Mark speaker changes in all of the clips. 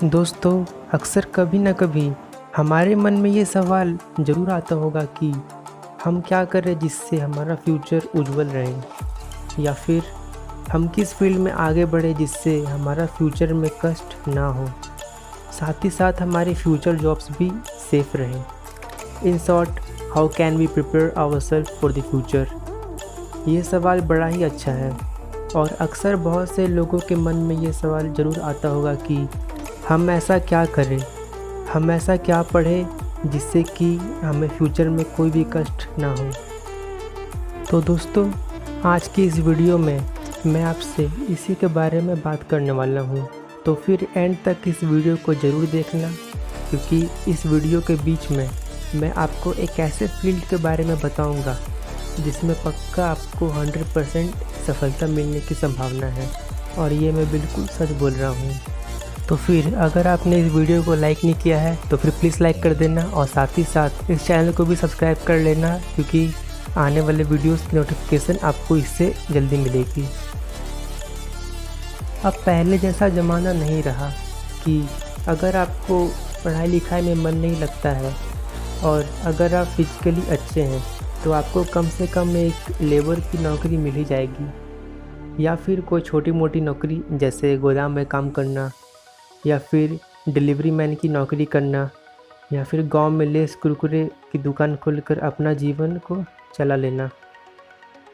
Speaker 1: दोस्तों, अक्सर कभी न कभी हमारे मन में ये सवाल ज़रूर आता होगा कि हम क्या करें जिससे हमारा फ्यूचर उज्जवल रहे, या फिर हम किस फील्ड में आगे बढ़े जिससे हमारा फ्यूचर में कष्ट ना हो, साथ ही साथ हमारे फ्यूचर जॉब्स भी सेफ रहें। In short, how can we prepare ourselves for the future. ये सवाल बड़ा ही अच्छा है और अक्सर बहुत से लोगों के मन में ये सवाल ज़रूर आता होगा कि हम ऐसा क्या करें, हम ऐसा क्या पढ़ें जिससे कि हमें फ्यूचर में कोई भी कष्ट ना हो। तो दोस्तों, आज की इस वीडियो में मैं आपसे इसी के बारे में बात करने वाला हूँ। तो फिर एंड तक इस वीडियो को ज़रूर देखना, क्योंकि इस वीडियो के बीच में मैं आपको एक ऐसे फील्ड के बारे में बताऊँगा जिसमें पक्का आपको 100% सफलता मिलने की संभावना है, और ये मैं बिल्कुल सच बोल रहा हूँ। तो फिर अगर आपने इस वीडियो को लाइक नहीं किया है तो फिर प्लीज़ लाइक कर देना, और साथ ही साथ इस चैनल को भी सब्सक्राइब कर लेना, क्योंकि आने वाले वीडियोस की नोटिफिकेशन आपको इससे जल्दी मिलेगी। अब पहले जैसा ज़माना नहीं रहा कि अगर आपको पढ़ाई लिखाई में मन नहीं लगता है और अगर आप फिजिकली अच्छे हैं तो आपको कम से कम एक लेबर की नौकरी मिल ही जाएगी, या फिर कोई छोटी मोटी नौकरी जैसे गोदाम में काम करना, या फिर डिलीवरी मैन की नौकरी करना, या फिर गांव में लेस कुरकुरे की दुकान खोलकर अपना जीवन को चला लेना।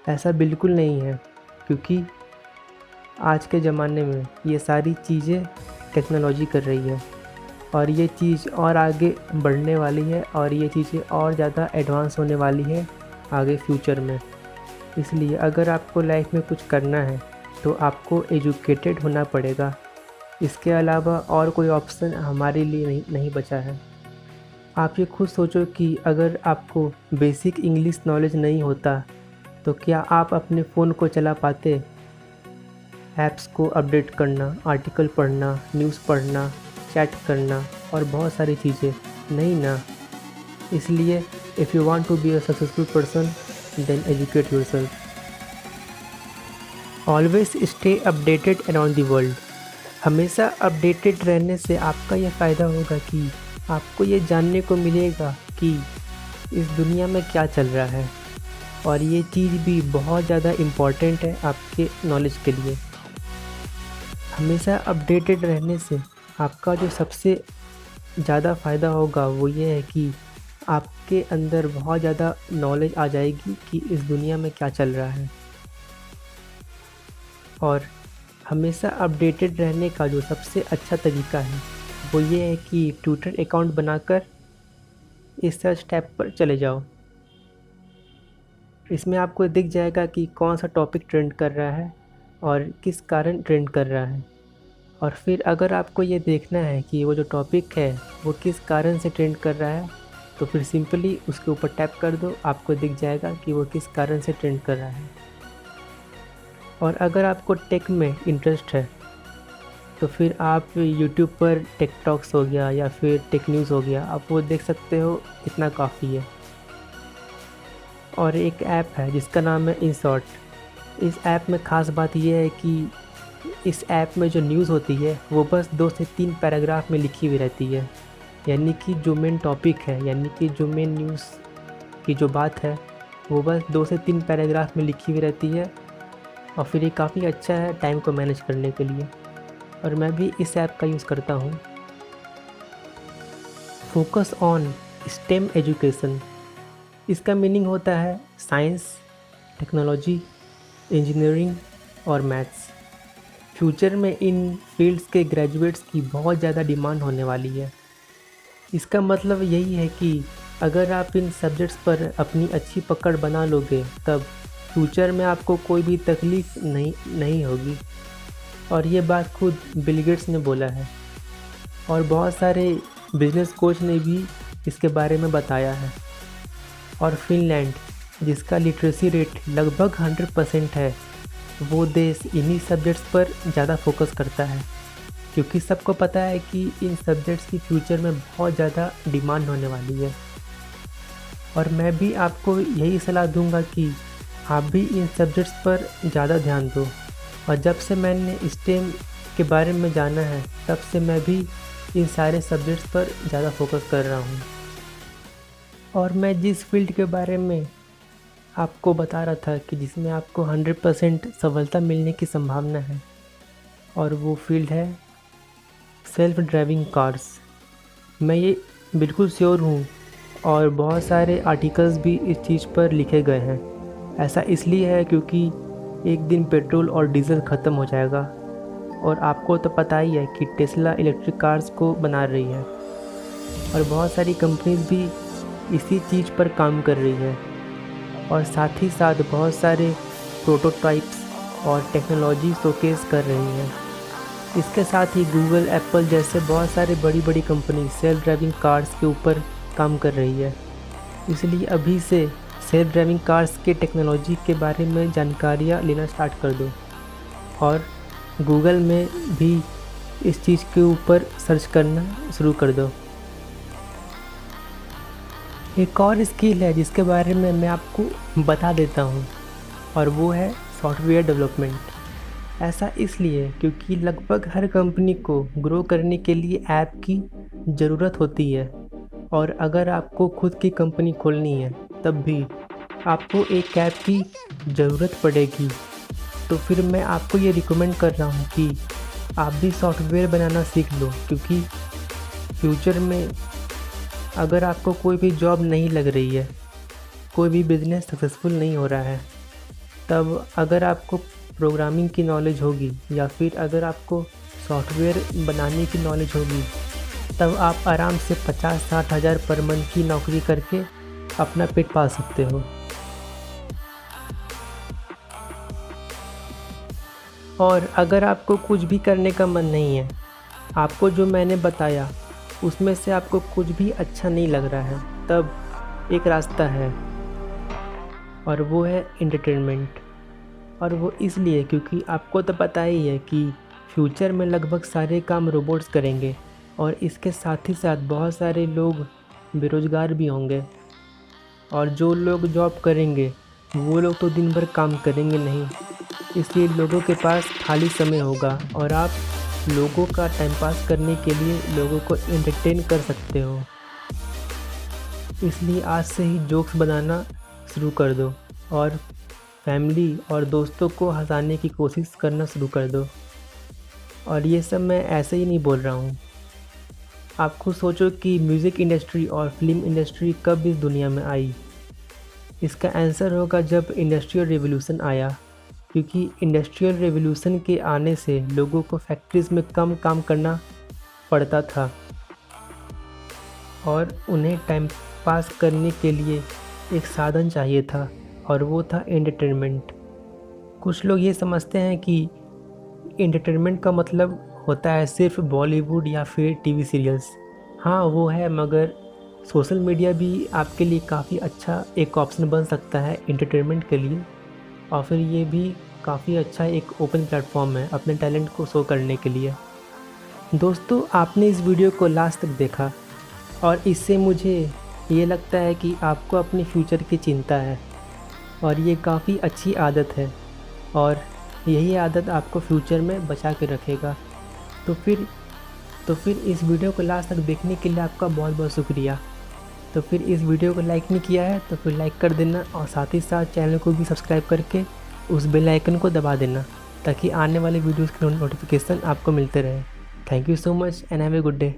Speaker 1: ऐसा बिल्कुल नहीं है, क्योंकि आज के ज़माने में ये सारी चीज़ें टेक्नोलॉजी कर रही है, और ये चीज़ और आगे बढ़ने वाली है, और ये चीज़ें और ज़्यादा एडवांस होने वाली है आगे फ्यूचर में। इसलिए अगर आपको लाइफ में कुछ करना है तो आपको एजुकेटेड होना पड़ेगा। इसके अलावा और कोई ऑप्शन हमारे लिए नहीं बचा है। आप ये खुद सोचो कि अगर आपको बेसिक इंग्लिश नॉलेज नहीं होता तो क्या आप अपने फ़ोन को चला पाते? ऐप्स को अपडेट करना, आर्टिकल पढ़ना, न्यूज़ पढ़ना, चैट करना और बहुत सारी चीज़ें, नहीं ना। इसलिए if you want to be a successful person, then educate yourself. Always stay updated around the world. हमेशा अपडेटेड रहने से आपका ये फ़ायदा होगा कि आपको ये जानने को मिलेगा कि इस दुनिया में क्या चल रहा है, और ये चीज़ भी बहुत ज़्यादा इम्पॉर्टेंट है आपके नॉलेज के लिए। हमेशा अपडेटेड रहने से आपका जो सबसे ज़्यादा फ़ायदा होगा वो ये है कि आपके अंदर बहुत ज़्यादा नॉलेज आ जाएगी कि इस दुनिया में क्या चल रहा है। और हमेशा अपडेटेड रहने का जो सबसे अच्छा तरीका है वो ये है कि ट्विटर अकाउंट बनाकर इस सर्च टैब पर चले जाओ। इसमें आपको दिख जाएगा कि कौन सा टॉपिक ट्रेंड कर रहा है और किस कारण ट्रेंड कर रहा है। और फिर अगर आपको ये देखना है कि वो जो टॉपिक है वो किस कारण से ट्रेंड कर रहा है, तो फिर सिंपली उसके ऊपर टैप कर दो, आपको दिख जाएगा कि वो किस कारण से ट्रेंड कर रहा है। और अगर आपको टेक में इंटरेस्ट है तो फिर आप यूट्यूब पर टेक टॉक्स हो गया या फिर टेक न्यूज़ हो गया, आप वो देख सकते हो, इतना काफ़ी है। और एक ऐप है जिसका नाम है InShot। इस ऐप में ख़ास बात यह है कि इस ऐप में जो न्यूज़ होती है वो बस 2 से 3 पैराग्राफ में लिखी हुई रहती है, यानी कि जो मेन टॉपिक है, यानी कि जो मेन न्यूज़ की जो बात है वो बस 2 से 3 पैराग्राफ में लिखी हुई रहती है। और फिर ये काफ़ी अच्छा है टाइम को मैनेज करने के लिए, और मैं भी इस ऐप का यूज़ करता हूँ। Focus on stem education. इसका मीनिंग होता है साइंस, टेक्नोलॉजी, इंजीनियरिंग और मैथ्स। फ्यूचर में इन फील्ड्स के ग्रेजुएट्स की बहुत ज़्यादा डिमांड होने वाली है। इसका मतलब यही है कि अगर आप इन सब्जेक्ट्स पर अपनी अच्छी पकड़ बना लोगे तब फ्यूचर में आपको कोई भी तकलीफ़ नहीं होगी। और ये बात खुद बिल गेट्स ने बोला है, और बहुत सारे बिजनेस कोच ने भी इसके बारे में बताया है। और फिनलैंड, जिसका लिटरेसी रेट लगभग 100% है, वो देश इन्हीं सब्जेक्ट्स पर ज़्यादा फोकस करता है, क्योंकि सबको पता है कि इन सब्जेक्ट्स की फ्यूचर में बहुत ज़्यादा डिमांड होने वाली है। और मैं भी आपको यही सलाह दूंगा कि आप भी इन सब्जेक्ट्स पर ज़्यादा ध्यान दो। और जब से मैंने स्टेम के बारे में जाना है तब से मैं भी इन सारे सब्जेक्ट्स पर ज़्यादा फोकस कर रहा हूँ। और मैं जिस फील्ड के बारे में आपको बता रहा था कि जिसमें आपको 100% सफलता मिलने की संभावना है, और वो फील्ड है सेल्फ ड्राइविंग कार्स। मैं ये बिल्कुल श्योर हूँ और बहुत सारे आर्टिकल्स भी इस चीज़ पर लिखे गए हैं। ऐसा इसलिए है क्योंकि एक दिन पेट्रोल और डीजल ख़त्म हो जाएगा, और आपको तो पता ही है कि टेस्ला इलेक्ट्रिक कार्स को बना रही है, और बहुत सारी कंपनीज भी इसी चीज़ पर काम कर रही है, और साथ ही साथ बहुत सारे प्रोटोटाइप्स और टेक्नोलॉजी शोकेस कर रही हैं। इसके साथ ही गूगल, एप्पल जैसे बहुत सारे बड़ी बड़ी कंपनी सेल्फ ड्राइविंग कार्स के ऊपर काम कर रही है। इसलिए अभी से सेल्फ ड्राइविंग कार्स के टेक्नोलॉजी के बारे में जानकारियाँ लेना स्टार्ट कर दो, और गूगल में भी इस चीज़ के ऊपर सर्च करना शुरू कर दो। एक और स्किल है जिसके बारे में मैं आपको बता देता हूँ, और वो है सॉफ्टवेयर डेवलपमेंट। ऐसा इसलिए क्योंकि लगभग हर कंपनी को ग्रो करने के लिए ऐप की ज़रूरत होती है, और अगर आपको खुद की कंपनी खोलनी है तब भी आपको एक ऐप की ज़रूरत पड़ेगी। तो फिर मैं आपको ये रिकमेंड कर रहा हूँ कि आप भी सॉफ्टवेयर बनाना सीख लो, क्योंकि फ्यूचर में अगर आपको कोई भी जॉब नहीं लग रही है, कोई भी बिज़नेस सक्सेसफुल नहीं हो रहा है, तब अगर आपको प्रोग्रामिंग की नॉलेज होगी या फिर अगर आपको सॉफ्टवेयर बनाने की नॉलेज होगी, तब आप आराम से 50-60 हज़ार पर मंथ की नौकरी करके अपना पेट पाल सकते हो। और अगर आपको कुछ भी करने का मन नहीं है, आपको जो मैंने बताया उसमें से आपको कुछ भी अच्छा नहीं लग रहा है, तब एक रास्ता है, और वो है एंटरटेनमेंट। और वो इसलिए क्योंकि आपको तो पता ही है कि फ्यूचर में लगभग सारे काम रोबोट्स करेंगे, और इसके साथ ही साथ बहुत सारे लोग बेरोज़गार भी होंगे, और जो लोग जॉब करेंगे वो लोग तो दिन भर काम करेंगे नहीं, इसलिए लोगों के पास खाली समय होगा, और आप लोगों का टाइम पास करने के लिए लोगों को एंटरटेन कर सकते हो। इसलिए आज से ही जोक्स बनाना शुरू कर दो, और फैमिली और दोस्तों को हंसाने की कोशिश करना शुरू कर दो। और ये सब मैं ऐसे ही नहीं बोल रहा हूँ। आप खुद सोचो कि म्यूज़िक इंडस्ट्री और फिल्म इंडस्ट्री कब इस दुनिया में आई। इसका आंसर होगा जब इंडस्ट्रियल रिवॉल्यूशन आया, क्योंकि इंडस्ट्रियल रिवॉल्यूशन के आने से लोगों को फैक्ट्रीज़ में कम काम करना पड़ता था, और उन्हें टाइम पास करने के लिए एक साधन चाहिए था, और वो था एंटरटेनमेंट। कुछ लोग ये समझते हैं कि एंटरटेनमेंट का मतलब होता है सिर्फ बॉलीवुड या फिर टीवी सीरियल्स। हाँ वो है, मगर सोशल मीडिया भी आपके लिए काफ़ी अच्छा एक ऑप्शन बन सकता है एंटरटेनमेंट के लिए, और फिर ये भी काफ़ी अच्छा एक ओपन प्लेटफॉर्म है अपने टैलेंट को शो करने के लिए। दोस्तों, आपने इस वीडियो को लास्ट तक देखा, और इससे मुझे ये लगता है कि आपको अपने फ्यूचर की चिंता है, और ये काफ़ी अच्छी आदत है, और यही आदत आपको फ्यूचर में बचा के रखेगा। तो फिर इस वीडियो को लास्ट तक देखने के लिए आपका बहुत बहुत शुक्रिया। तो फिर इस वीडियो को लाइक नहीं किया है तो फिर लाइक कर देना, और साथ ही साथ चैनल को भी सब्सक्राइब करके उस बेल आइकन को दबा देना, ताकि आने वाले वीडियोज़ के नोटिफिकेशन आपको मिलते रहे। Thank you so much and have a good day.